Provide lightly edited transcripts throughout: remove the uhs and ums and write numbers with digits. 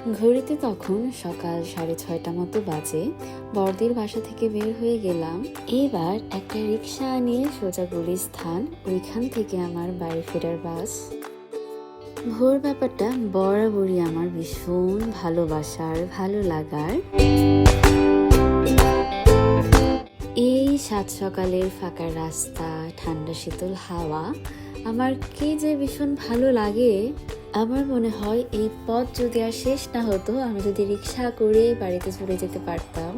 ঘড়িতে তখন সকাল 6:30 মতো বাজে। বড়দির বাসা থেকে বের হয়ে গেলাম। এবার একটা রিক্সা নিয়ে সোজা গুলিস্তান, ওইখান থেকে আমার বাড়ি ফেরার বাস। ভোর ব্যাপারটা বরাবরই আমার ভীষণ ভালোবাসার, ভালো লাগার। এই সাত সকালের ফাঁকা রাস্তা, ঠান্ডা শীতল হাওয়া আমার কি যে ভীষণ ভালো লাগে। আমার মনে হয় এই পথ যদি আর শেষ না হতো, আমি যদি রিক্সা করে বাড়িতে চলে যেতে পারতাম।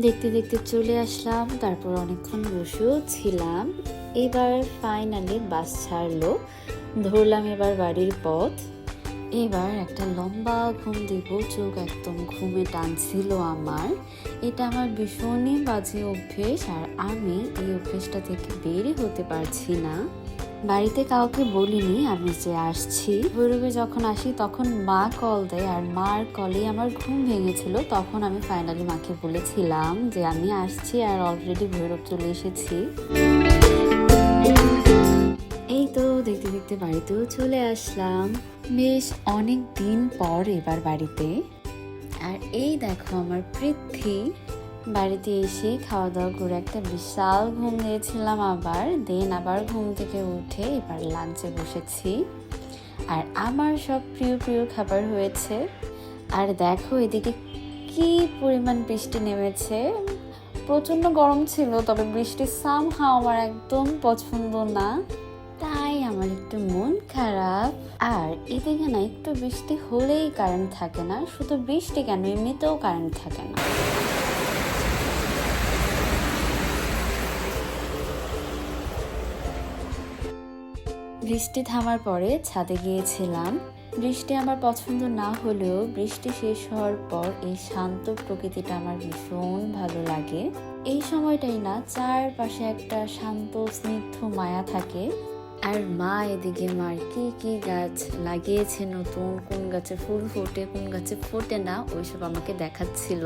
দেখতে দেখতে চলে আসলাম, তারপর অনেকক্ষণ বসেও ছিলাম। এবার ফাইনালি বাস ছাড়লো, ধরলাম এবার বাড়ির পথ। এবার একটা লম্বা ঘুম দিব, চোখ একদম ঘুমে টানছিল আমার। এটা আমার ভীষণই বাজে অভ্যেস, আর আমি এই অভ্যেসটা থেকে বেরই হতে পারছি না। বাড়িতে কাউকে বলিনি আমি যে আসছি। ভৈরবে যখন আসি তখন মা কল দেয়, আর মার কলে আমার ঘুম ভেঙেছিল। তখন আমি ফাইনালি মাকে বলেছিলাম যে আমি আসছি আর অলরেডি ভৈরব চলে এসেছি। এই তো দেখতে দেখতে বাড়িতেও চলে আসলাম, বেশ অনেক দিন পর এবার বাড়িতে। আর এই দেখো আমার পৃথ্বী। বাড়িতে এসে খাওয়া দাওয়া করে একটা বিশাল ঘুম দিয়েছিলাম, আবার ঘুম থেকে উঠে এবার লাঞ্চে বসেছি। আর আমার সব প্রিয় প্রিয় খাবার হয়েছে। আর দেখো এদিকে কি পরিমাণ বৃষ্টি নেমেছে। প্রচন্ড গরম ছিল, তবে বৃষ্টি সামহাও আমার একদম পছন্দ না, তাই আমার একটু মন খারাপ। আর এদিকে না একটু বৃষ্টি হলেই কারেন্ট থাকে না, শুধু বৃষ্টি কেন, এমনিতেও কারেন্ট থাকে না। বৃষ্টি থামার পরে ছাদে গিয়েছিলাম। বৃষ্টি আমার পছন্দ না হলেও বৃষ্টি শেষ হওয়ার পর এই শান্ত প্রকৃতিটা আমার ভীষণ ভালো লাগে। এই সময়টাই না চারপাশে একটা শান্ত স্নিগ্ধ মায়া থাকে। আর মা এদিকে মার কি কি গাছ লাগিয়েছে নতুন, কোন গাছে ফুল ফোটে কোন গাছে ফোটে না, ওইসব আমাকে দেখাচ্ছিল।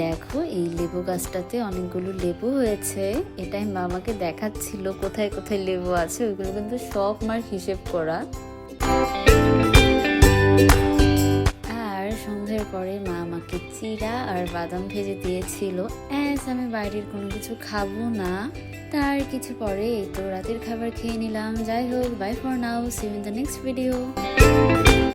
দেখো এই লেবু গাছটাতে অনেকগুলো লেবু হয়েছে, এটাই মা আমাকে দেখাচ্ছিল কোথায় কোথায় লেবু আছে। ওইগুলো কিন্তু সব মার হিসেব করা। আর সন্ধ্যার পরে মা আমাকে চিড়া আর বাদাম ভেজে দিয়েছিল। আমি বাইরের কোনো কিছু খাবো না। তার কিছু পরে এই তো রাতের খাবার খেয়ে নিলাম। যাই হোক, bye for now, see you in the next video.